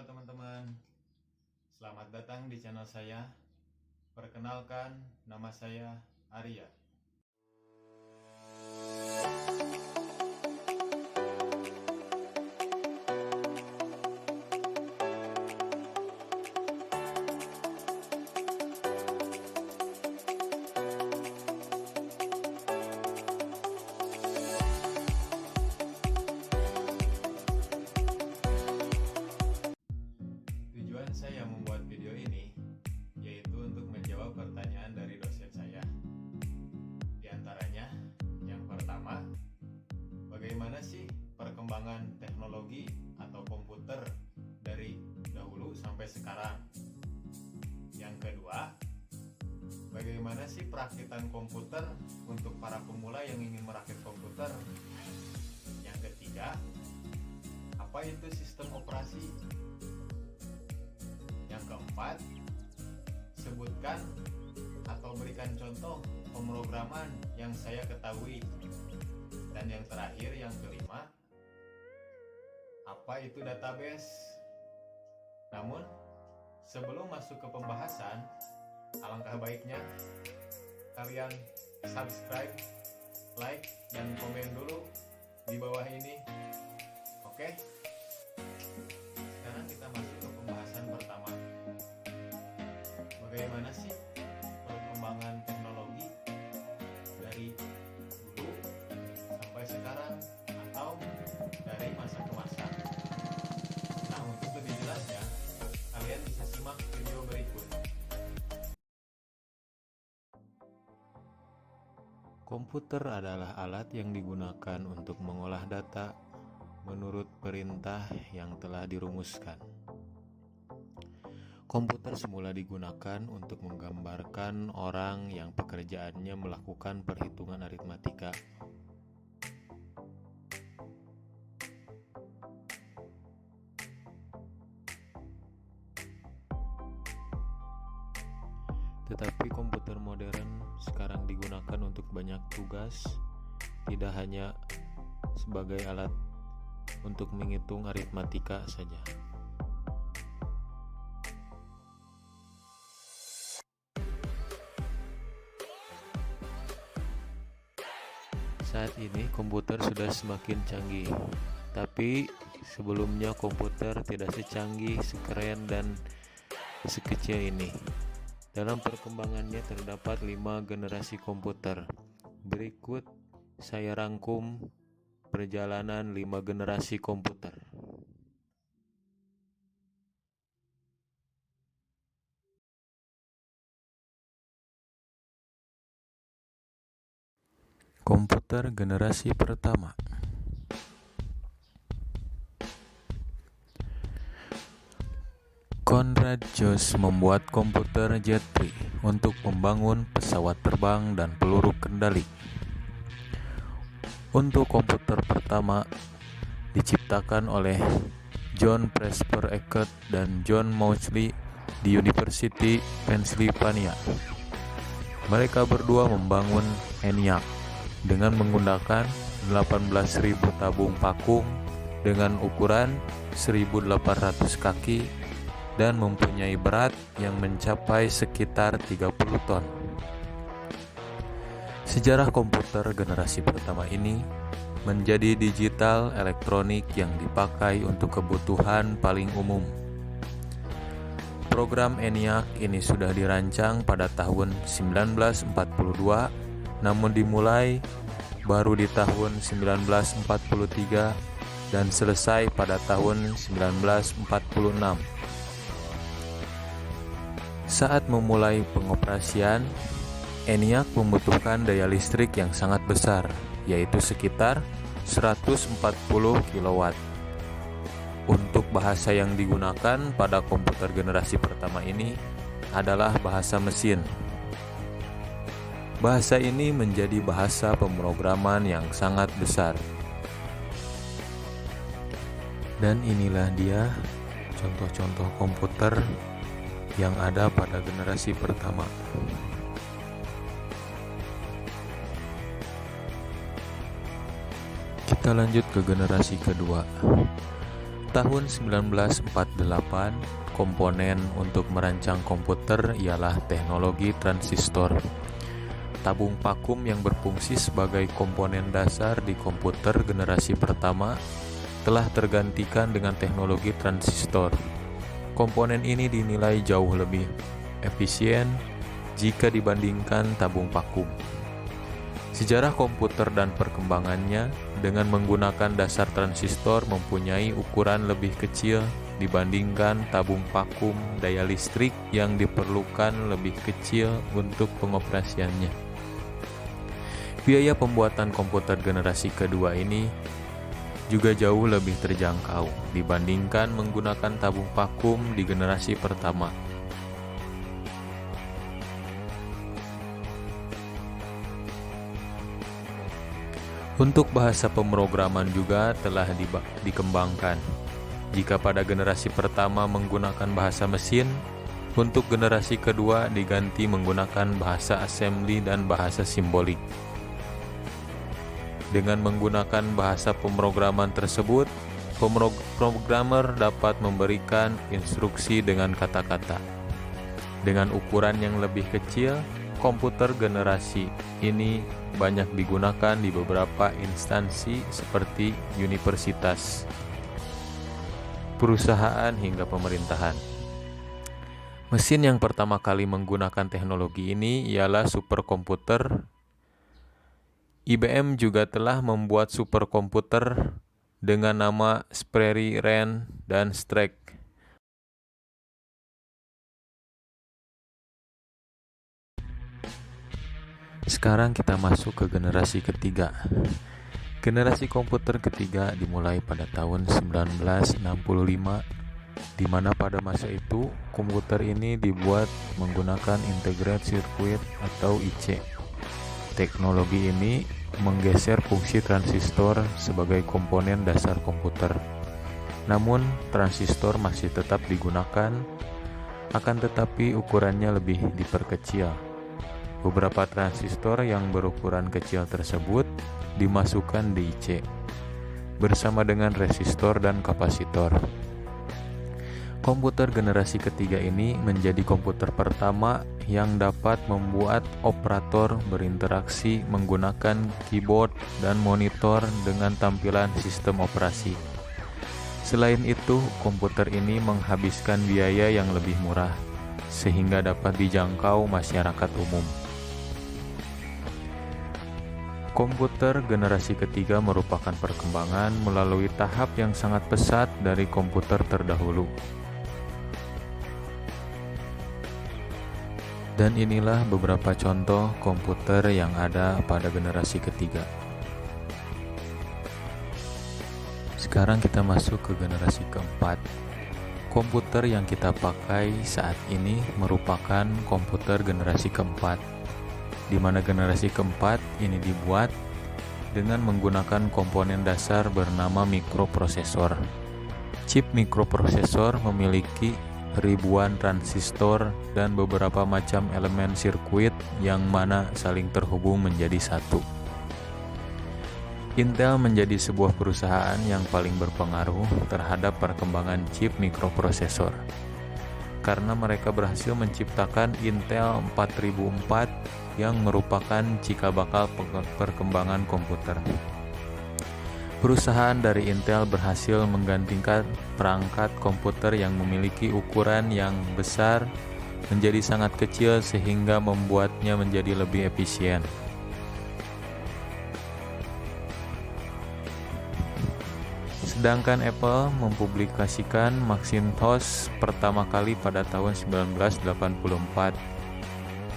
Halo teman-teman, selamat datang di channel saya. Perkenalkan, nama saya Arya. Tujuan saya membuat video ini yaitu untuk menjawab pertanyaan dari dosen saya. Di antaranya, yang pertama, bagaimana sih perkembangan teknologi atau komputer dari dahulu sampai sekarang? Yang kedua, bagaimana sih perakitan komputer untuk para pemula yang ingin merakit komputer? Yang ketiga, apa itu sistem operasi? Yang keempat, sebutkan atau berikan contoh pemrograman yang saya ketahui. Dan yang terakhir, yang kelima, apa itu database? Namun, sebelum masuk ke pembahasan, alangkah baiknya kalian subscribe, like, dan komen dulu di bawah ini. Oke? Sekarang kita masuk ke pembahasan pertama. Bagaimana sih perkembangan teknologi dari dulu sampai sekarang atau dari masa ke masa? Nah, untuk lebih jelasnya, kalian bisa simak video berikut. Komputer adalah alat yang digunakan untuk mengolah data menurut perintah yang telah dirumuskan. Komputer semula digunakan untuk menggambarkan orang yang pekerjaannya melakukan perhitungan aritmatika. Tetapi komputer modern sekarang digunakan untuk banyak tugas, tidak hanya sebagai alat untuk menghitung aritmatika saja. Saat ini komputer sudah semakin canggih, tapi sebelumnya komputer tidak secanggih, sekeren, dan sekecil ini. Dalam perkembangannya terdapat 5 generasi komputer. Berikut saya rangkum perjalanan 5 generasi komputer. Komputer generasi pertama. Konrad Zuse membuat komputer Jettree untuk membangun pesawat terbang dan peluru kendali. Untuk komputer pertama diciptakan oleh John Presper Eckert dan John Mauchly di University Pennsylvania. Mereka berdua membangun ENIAC dengan menggunakan 18.000 tabung pakung dengan ukuran 1.800 kaki dan mempunyai berat yang mencapai sekitar 30 ton. Sejarah komputer generasi pertama ini menjadi digital elektronik yang dipakai untuk kebutuhan paling umum. Program ENIAC ini sudah dirancang pada tahun 1942, namun dimulai baru di tahun 1943 dan selesai pada tahun 1946. Saat memulai pengoperasian, ENIAC membutuhkan daya listrik yang sangat besar, yaitu sekitar 140 kW. Untuk bahasa yang digunakan pada komputer generasi pertama ini adalah bahasa mesin. Bahasa ini menjadi bahasa pemrograman yang sangat besar. Dan inilah dia contoh-contoh komputer yang ada pada generasi pertama. Kita lanjut ke generasi kedua. tahun 1948, komponen untuk merancang komputer ialah teknologi transistor. Tabung vakum yang berfungsi sebagai komponen dasar di komputer generasi pertama telah tergantikan dengan teknologi transistor. Komponen ini dinilai jauh lebih efisien jika dibandingkan tabung vakum. Sejarah komputer dan perkembangannya dengan menggunakan dasar transistor mempunyai ukuran lebih kecil dibandingkan tabung vakum. Daya listrik yang diperlukan lebih kecil untuk pengoperasiannya. Biaya pembuatan komputer generasi kedua ini juga jauh lebih terjangkau dibandingkan menggunakan tabung vakum di generasi pertama. Untuk bahasa pemrograman juga telah dikembangkan. Jika pada generasi pertama menggunakan bahasa mesin, untuk generasi kedua diganti menggunakan bahasa assembly dan bahasa simbolik. Dengan menggunakan bahasa pemrograman tersebut, pemrogramer dapat memberikan instruksi dengan kata-kata. Dengan ukuran yang lebih kecil, komputer generasi ini banyak digunakan di beberapa instansi seperti universitas, perusahaan, hingga pemerintahan. Mesin yang pertama kali menggunakan teknologi ini ialah superkomputer. IBM juga telah membuat superkomputer dengan nama Sperry, Rand, dan Strix. Sekarang kita masuk ke generasi ketiga. Generasi komputer ketiga dimulai pada tahun 1965, di mana pada masa itu komputer ini dibuat menggunakan integrated circuit atau IC. Teknologi ini menggeser fungsi transistor sebagai komponen dasar komputer. Namun, transistor masih tetap digunakan, akan tetapi ukurannya lebih diperkecil. Beberapa transistor yang berukuran kecil tersebut dimasukkan di IC bersama dengan resistor dan kapasitor. Komputer generasi ketiga ini menjadi komputer pertama yang dapat membuat operator berinteraksi menggunakan keyboard dan monitor dengan tampilan sistem operasi. Selain itu, komputer ini menghabiskan biaya yang lebih murah sehingga dapat dijangkau masyarakat umum. Komputer generasi ketiga merupakan perkembangan melalui tahap yang sangat pesat dari komputer terdahulu. Dan inilah beberapa contoh komputer yang ada pada generasi ketiga. Sekarang kita masuk ke generasi keempat. Komputer yang kita pakai saat ini merupakan komputer generasi keempat, di mana generasi keempat ini dibuat dengan menggunakan komponen dasar bernama mikroprosesor. Chip mikroprosesor memiliki ribuan transistor dan beberapa macam elemen sirkuit yang mana saling terhubung menjadi satu. Intel menjadi sebuah perusahaan yang paling berpengaruh terhadap perkembangan chip mikroprosesor, karena mereka berhasil menciptakan Intel 4004 yang merupakan cikal bakal perkembangan komputer. Perusahaan dari Intel berhasil menggantikan perangkat komputer yang memiliki ukuran yang besar menjadi sangat kecil sehingga membuatnya menjadi lebih efisien. Sedangkan Apple mempublikasikan Macintosh pertama kali pada tahun 1984,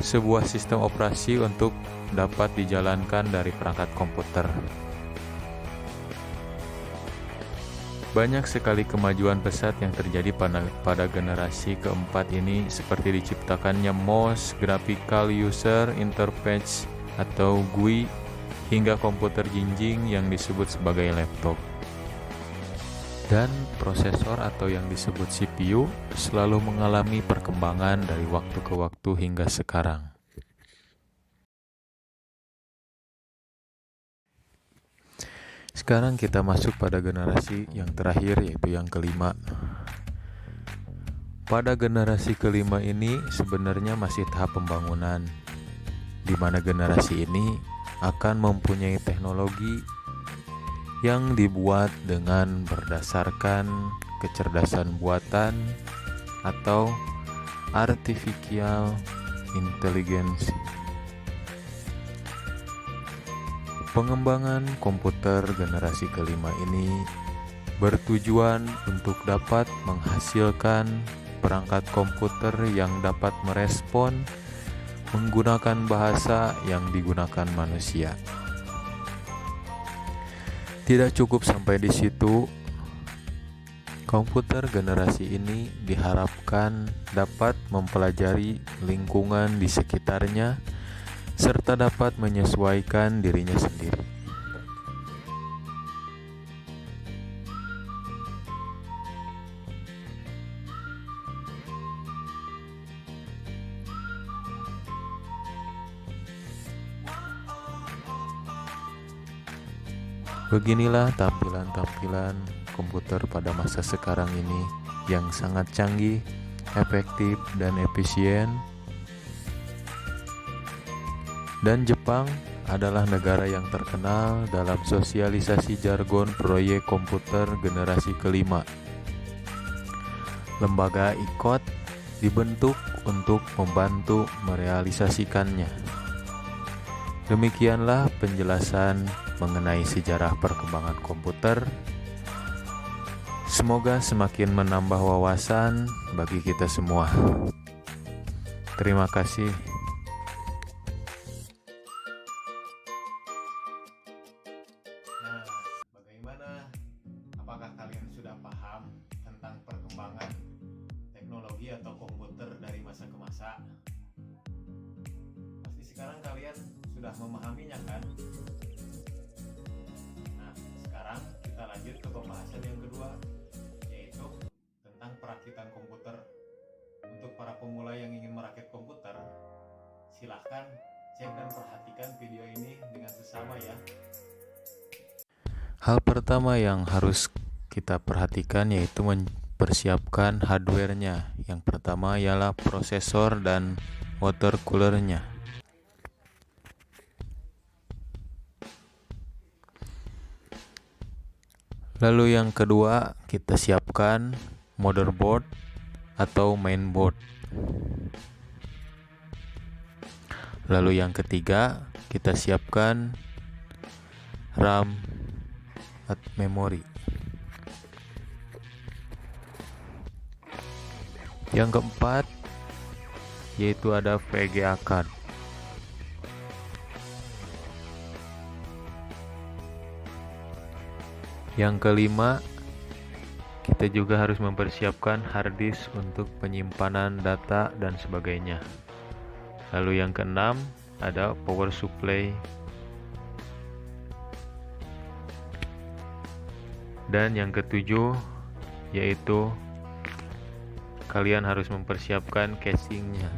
sebuah sistem operasi untuk dapat dijalankan dari perangkat komputer. Banyak sekali kemajuan pesat yang terjadi pada generasi keempat ini, seperti diciptakannya MOS, Graphical User Interface atau GUI, hingga komputer jinjing yang disebut sebagai laptop. Dan prosesor atau yang disebut CPU selalu mengalami perkembangan dari waktu ke waktu hingga sekarang. Sekarang kita masuk pada generasi yang terakhir, yaitu yang kelima. Pada generasi kelima ini sebenarnya masih tahap pembangunan, di mana generasi ini akan mempunyai teknologi yang dibuat dengan berdasarkan kecerdasan buatan atau artificial intelligence. Pengembangan komputer generasi kelima ini bertujuan untuk dapat menghasilkan perangkat komputer yang dapat merespon menggunakan bahasa yang digunakan manusia. Tidak cukup sampai di situ, komputer generasi ini diharapkan dapat mempelajari lingkungan di sekitarnya serta dapat menyesuaikan dirinya sendiri. Beginilah tampilan-tampilan komputer pada masa sekarang ini yang sangat canggih, efektif, dan efisien. Dan Jepang adalah negara yang terkenal dalam sosialisasi jargon proyek komputer generasi kelima. Lembaga ICOT dibentuk untuk membantu merealisasikannya. Demikianlah penjelasan mengenai sejarah perkembangan komputer. Semoga semakin menambah wawasan bagi kita semua. Terima kasih. Nah, bagaimana? Apakah kalian sudah paham tentang perkembangan teknologi atau komputer dari masa ke masa? Pasti sekarang kalian sudah memahaminya kan? Nah, sekarang kita lanjut ke pembahasan yang kedua, yaitu tentang perakitan komputer. Untuk para pemula yang ingin merakit komputer, silahkan cek dan perhatikan video ini dengan seksama ya. Hal pertama yang harus kita perhatikan yaitu mempersiapkan hardware-nya. Yang pertama ialah prosesor dan water cooler-nya. Lalu yang kedua, kita siapkan motherboard atau mainboard. Lalu yang ketiga, kita siapkan RAM atau memori. Yang keempat, yaitu ada VGA card. Yang kelima, kita juga harus mempersiapkan hard disk untuk penyimpanan data dan sebagainya. Lalu yang keenam, ada power supply. Dan yang ketujuh, yaitu kalian harus mempersiapkan casingnya.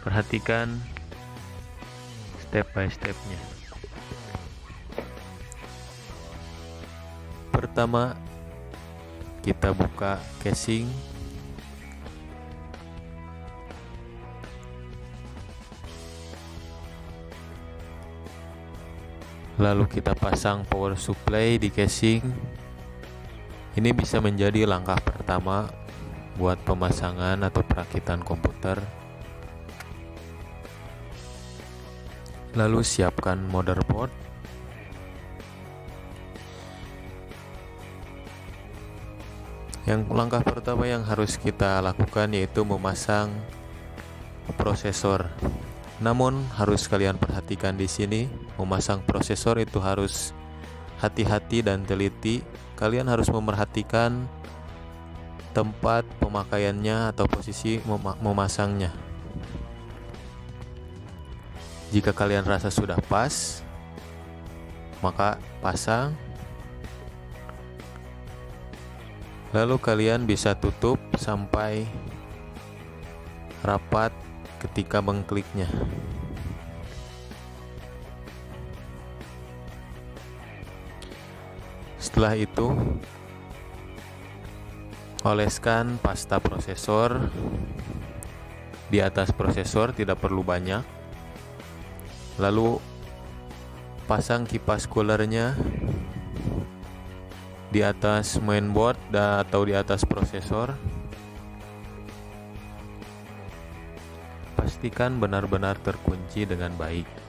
Perhatikan step by stepnya. Pertama, kita buka casing. Lalu kita pasang power supply di casing. Ini bisa menjadi langkah pertama buat pemasangan atau perakitan komputer. Lalu siapkan motherboard. Yang langkah pertama yang harus kita lakukan yaitu memasang prosesor. Namun harus kalian perhatikan di sini, memasang prosesor itu harus hati-hati dan teliti. Kalian harus memerhatikan tempat pemakaiannya atau posisi memasangnya. Jika kalian rasa sudah pas, maka pasang. Lalu kalian bisa tutup sampai rapat ketika mengkliknya. Setelah itu, oleskan pasta prosesor di atas prosesor, tidak perlu banyak. Lalu pasang kipas coolernya di atas mainboard atau di atas prosesor. Pastikan benar-benar terkunci dengan baik.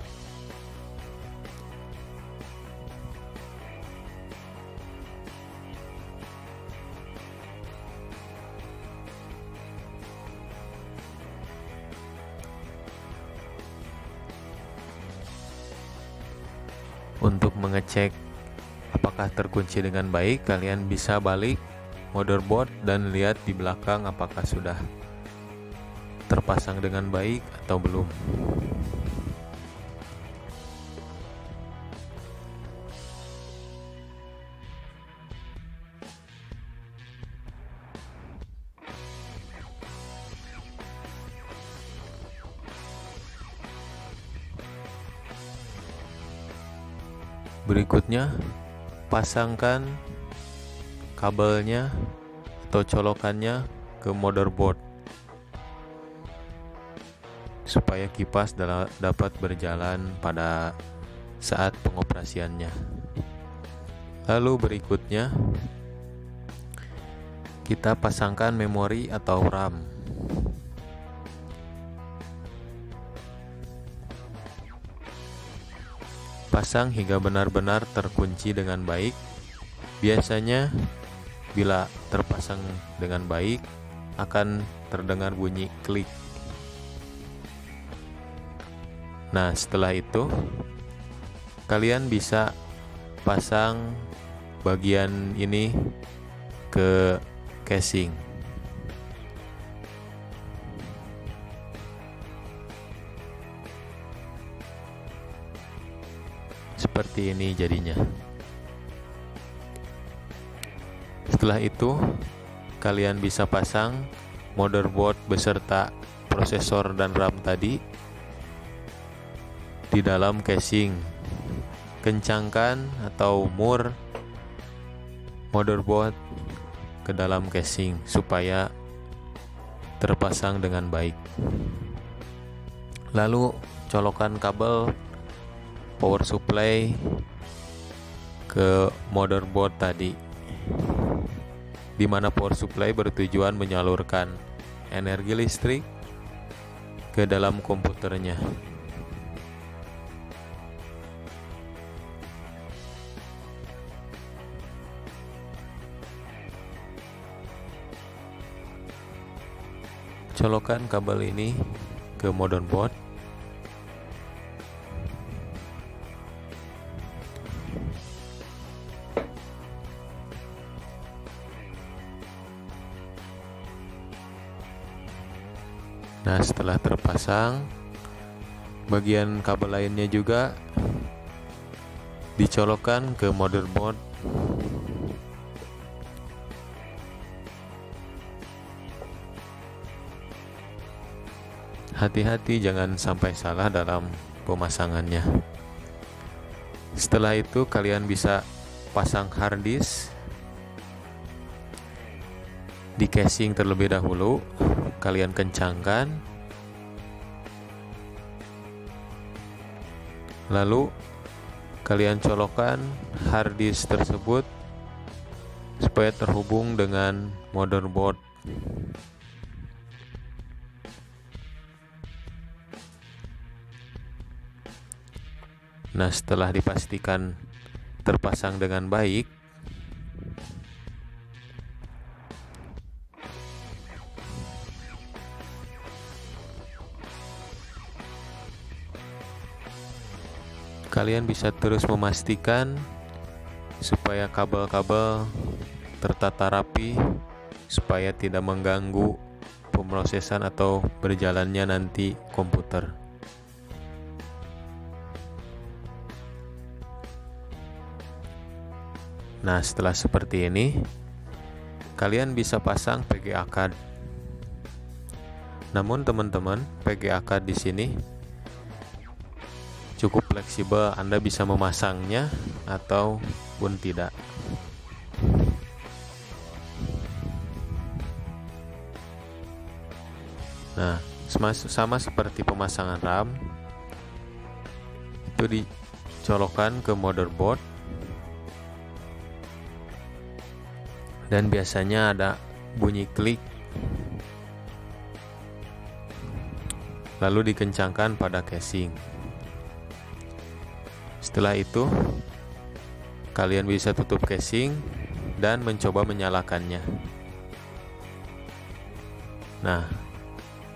Untuk mengecek apakah terkunci dengan baik, kalian bisa balik motherboard dan lihat di belakang apakah sudah terpasang dengan baik atau belum. Berikutnya, pasangkan kabelnya atau colokannya ke motherboard supaya kipas dapat berjalan pada saat pengoperasiannya. Lalu berikutnya, kita pasangkan memori atau RAM. Pasang hingga benar-benar terkunci dengan baik. Biasanya bila terpasang dengan baik akan terdengar bunyi klik. Nah, setelah itu kalian bisa pasang bagian ini ke casing. Seperti ini jadinya. Setelah itu, kalian bisa pasang motherboard beserta prosesor dan RAM tadi di dalam casing. Kencangkan atau mur motherboard ke dalam casing supaya terpasang dengan baik. Lalu colokkan kabel power supply ke motherboard tadi, di mana power supply bertujuan menyalurkan energi listrik ke dalam komputernya. Colokkan kabel ini ke motherboard. Nah, setelah terpasang, bagian kabel lainnya juga dicolokkan ke motherboard. Hati-hati jangan sampai salah dalam pemasangannya. Setelah itu kalian bisa pasang hard disk di casing terlebih dahulu. Kalian kencangkan, lalu kalian colokkan hard disk tersebut supaya terhubung dengan motherboard. Nah, setelah dipastikan terpasang dengan baik, kalian bisa terus memastikan supaya kabel-kabel tertata rapi supaya tidak mengganggu pemrosesan atau berjalannya nanti komputer. Nah, setelah seperti ini, kalian bisa pasang PGA card. Namun teman-teman, PGA card di sini cukup fleksibel, Anda bisa memasangnya atau pun tidak. Nah, sama seperti pemasangan RAM, itu dicolokkan ke motherboard, dan biasanya ada bunyi klik, lalu dikencangkan pada casing. Setelah itu, kalian bisa tutup casing dan mencoba menyalakannya. Nah,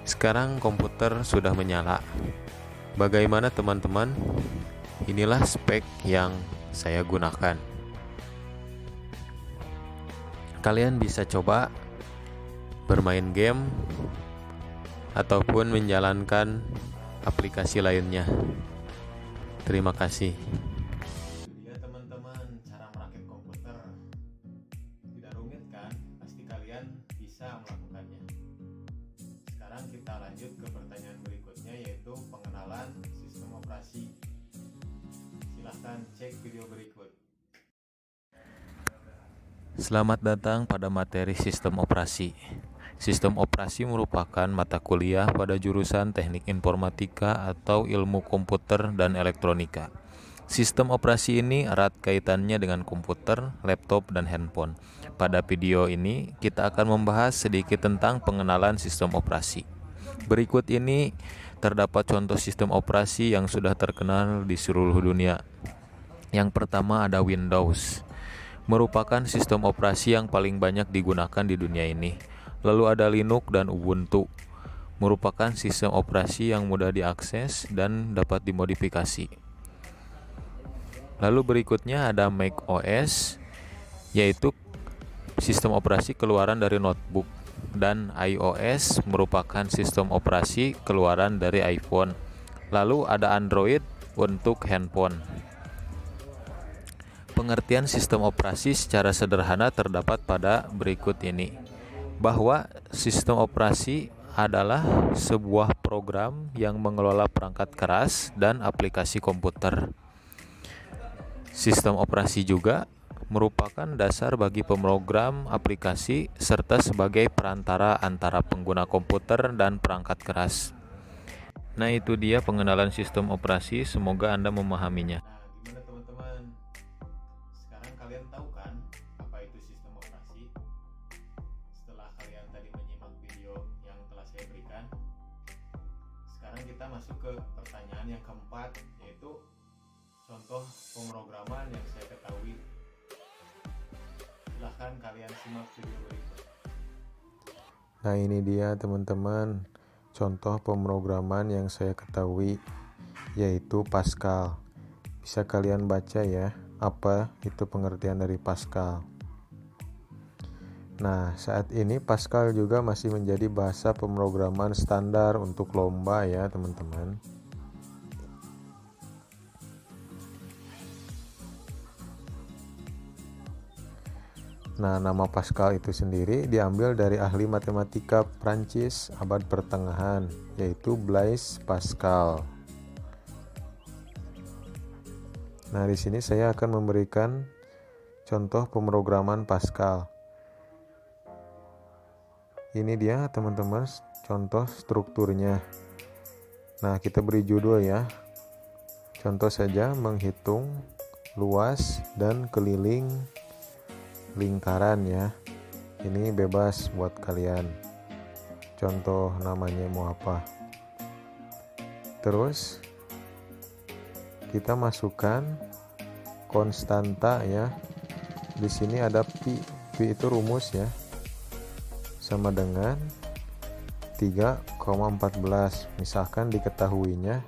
sekarang komputer sudah menyala. Bagaimana teman-teman? Inilah spek yang saya gunakan. Kalian bisa coba bermain game ataupun menjalankan aplikasi lainnya. Terima kasih. Itu dia teman-teman, cara merakit komputer. Tidak rumit kan? Pasti kalian bisa melakukannya. Sekarang kita lanjut ke pertanyaan berikutnya, yaitu pengenalan sistem operasi. Silahkan cek video berikut. Selamat datang pada materi sistem operasi. Sistem operasi merupakan mata kuliah pada jurusan Teknik Informatika atau Ilmu Komputer dan Elektronika. Sistem operasi ini erat kaitannya dengan komputer, laptop, dan handphone. Pada video ini, kita akan membahas sedikit tentang pengenalan sistem operasi. Berikut ini terdapat contoh sistem operasi yang sudah terkenal di seluruh dunia. Yang pertama ada Windows, merupakan sistem operasi yang paling banyak digunakan di dunia ini. Lalu ada Linux dan Ubuntu, merupakan sistem operasi yang mudah diakses dan dapat dimodifikasi. Lalu berikutnya ada Mac OS, yaitu sistem operasi keluaran dari notebook, dan iOS merupakan sistem operasi keluaran dari iPhone. Lalu ada Android untuk handphone. Pengertian sistem operasi secara sederhana terdapat pada berikut ini, bahwa sistem operasi adalah sebuah program yang mengelola perangkat keras dan aplikasi komputer. Sistem operasi juga merupakan dasar bagi pemrogram aplikasi serta sebagai perantara antara pengguna komputer dan perangkat keras. Nah, itu dia pengenalan sistem operasi, semoga Anda memahaminya. Nah, gimana teman-teman? Sekarang kalian tahu kan apa itu sistem operasi? Setelah kalian tadi menyimak video yang telah saya berikan, sekarang kita masuk ke pertanyaan yang keempat, yaitu contoh pemrograman yang saya ketahui. Silahkan kalian simak video berikut. Nah, ini dia teman-teman, contoh pemrograman yang saya ketahui, yaitu Pascal. Bisa kalian baca ya, apa itu pengertian dari Pascal. Nah, saat ini Pascal juga masih menjadi bahasa pemrograman standar untuk lomba ya teman-teman. Nah, nama Pascal itu sendiri diambil dari ahli matematika Prancis abad pertengahan, yaitu Blaise Pascal. Nah, di sini saya akan memberikan contoh pemrograman Pascal. Ini dia teman-teman, contoh strukturnya. Nah, kita beri judul ya. Contoh saja, menghitung luas dan keliling lingkaran ya. Ini bebas buat kalian. Contoh namanya mau apa. Terus kita masukkan konstanta ya. Di sini ada pi. Pi itu rumus ya. Sama dengan 3,14. Misalkan diketahuinya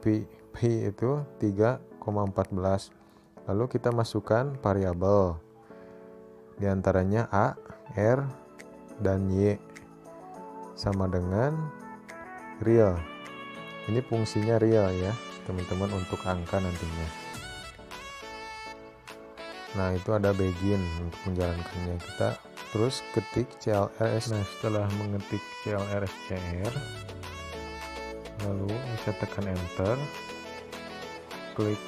pi itu 3,14. Lalu kita masukkan variabel. Di antaranya A, R, dan Y sama dengan real. Ini fungsinya real ya teman-teman untuk angka nantinya. Nah, itu ada begin untuk menjalankannya. Kita terus ketik CLRS. Nah, setelah mengetik CLRSCR, lalu bisa tekan enter, klik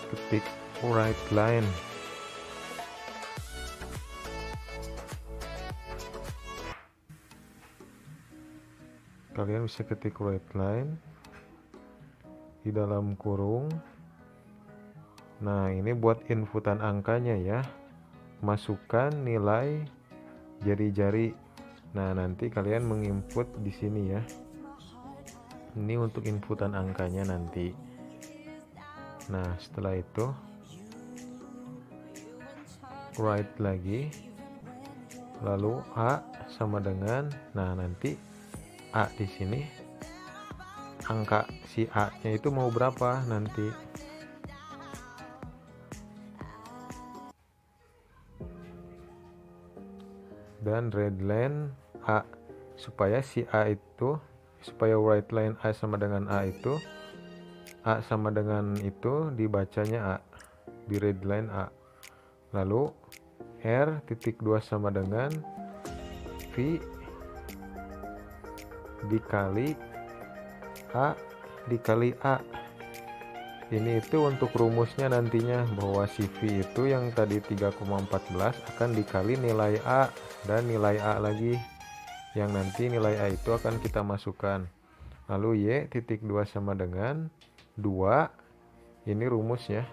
ketik write line. kalian bisa ketik write line di dalam kurung. Nah, ini buat inputan angkanya ya. Masukkan nilai jari-jari. Nah, nanti kalian menginput di sini ya. Ini untuk inputan angkanya nanti. Nah, setelah itu write lagi. Lalu A sama dengan, nah nanti A di sini angka si A-nya itu mau berapa nanti. Dan readline A, supaya si A itu, supaya write line A sama dengan A itu, A sama dengan itu dibacanya A di readline A. Lalu R.2 sama dengan V dikali A dikali A. Ini itu untuk rumusnya nantinya, bahwa si V itu yang tadi 3,14 akan dikali nilai A dan nilai A lagi, yang nanti nilai A itu akan kita masukkan. Lalu Y.2 sama dengan 2, ini rumusnya,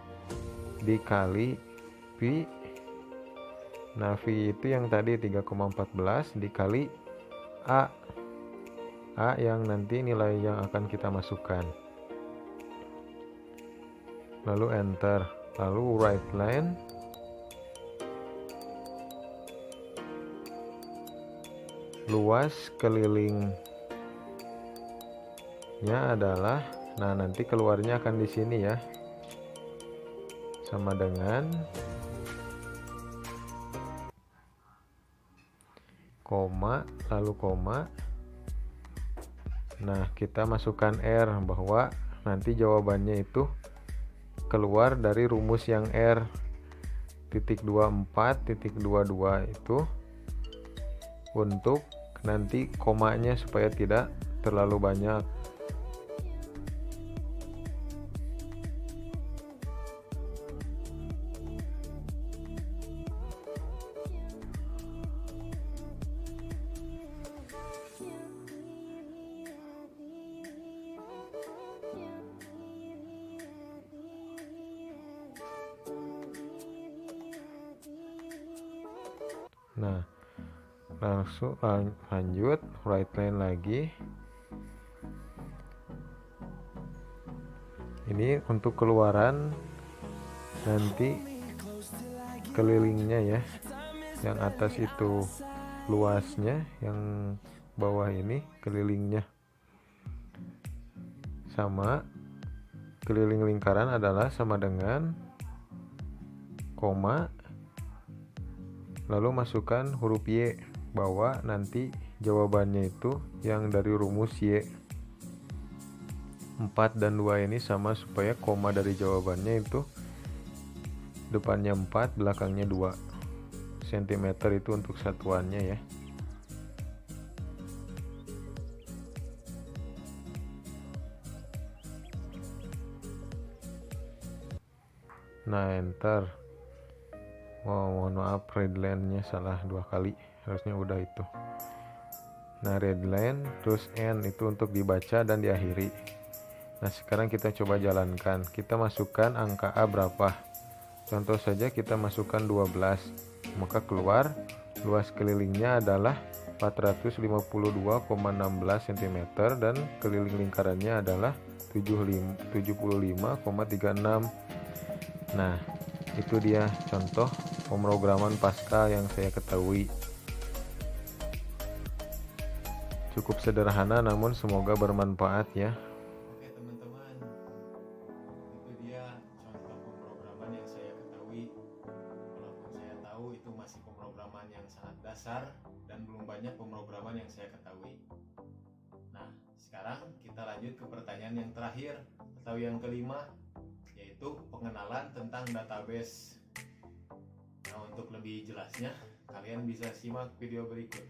dikali V. Nah, V itu yang tadi 3,14 dikali A. A yang nanti nilai yang akan kita masukkan. Lalu enter. Lalu write line. Luas kelilingnya adalah, nah nanti keluarnya akan di sini ya. Sama dengan koma, lalu koma. Nah, kita masukkan R, bahwa nanti jawabannya itu keluar dari rumus yang R titik 24.22 itu, untuk nanti komanya supaya tidak terlalu banyak. Nah, langsung lanjut write line lagi. Ini untuk keluaran nanti kelilingnya ya. Yang atas itu luasnya, yang bawah ini kelilingnya. Sama keliling lingkaran adalah sama dengan koma, lalu masukkan huruf Y, bahwa nanti jawabannya itu yang dari rumus Y. 4 dan 2 ini sama, supaya koma dari jawabannya itu depannya 4, belakangnya 2 cm itu untuk satuannya ya. Nah, enter. Mohon maaf, readline-nya salah 2 kali, harusnya udah itu. Nah, readline terus N itu untuk dibaca dan diakhiri. Nah, sekarang kita coba jalankan. Kita masukkan angka A berapa. Contoh saja kita masukkan 12, maka keluar luas kelilingnya adalah 452,16 cm dan keliling lingkarannya adalah 75,36. Nah, itu dia contoh pemrograman Pascal yang saya ketahui. Cukup sederhana, namun semoga bermanfaat ya. Oke teman-teman, itu dia contoh pemrograman yang saya ketahui. Walaupun saya tahu itu masih pemrograman yang sangat dasar dan belum banyak pemrograman yang saya ketahui. Nah, sekarang kita lanjut ke pertanyaan yang terakhir atau yang kelima, yaitu pengenalan tentang database. Nah, untuk lebih jelasnya, kalian bisa simak video berikut.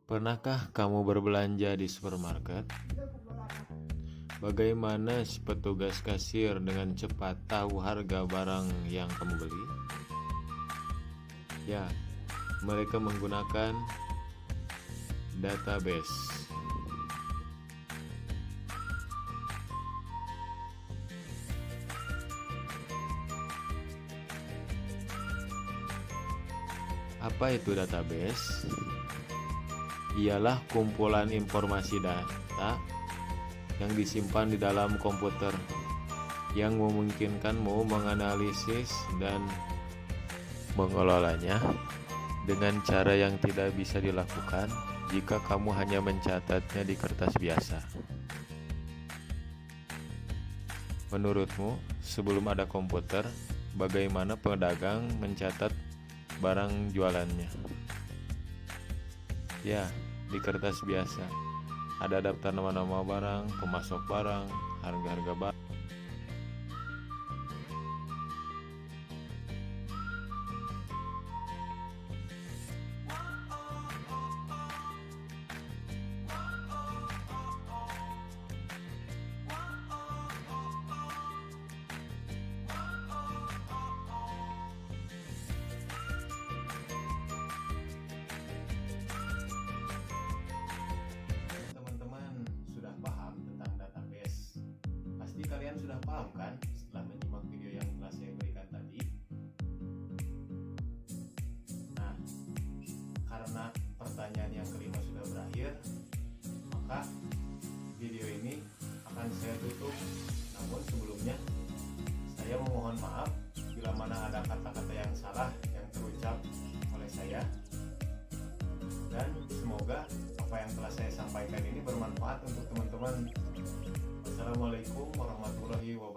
Pernahkah kamu berbelanja di supermarket? Bagaimana si petugas kasir dengan cepat tahu harga barang yang kamu beli? Ya, mereka menggunakan database. Apa itu database? Ialah kumpulan informasi data yang disimpan di dalam komputer yang memungkinkanmu menganalisis dan mengelolanya dengan cara yang tidak bisa dilakukan jika kamu hanya mencatatnya di kertas biasa. Menurutmu, sebelum ada komputer, bagaimana pedagang mencatat barang jualannya? Ya, di kertas biasa. Ada daftar nama-nama barang, pemasok barang, harga-harga barang. Kalian sudah paham kan setelah menyimak video yang telah saya berikan tadi? Nah, karena pertanyaan yang kelima sudah berakhir, maka video ini akan saya tutup. Namun sebelumnya, saya memohon maaf bila mana ada kata-kata yang salah yang terucap oleh saya. Dan semoga apa yang telah saya sampaikan ini bermanfaat untuk teman-teman. Assalamualaikum warahmatullahi wabarakatuh.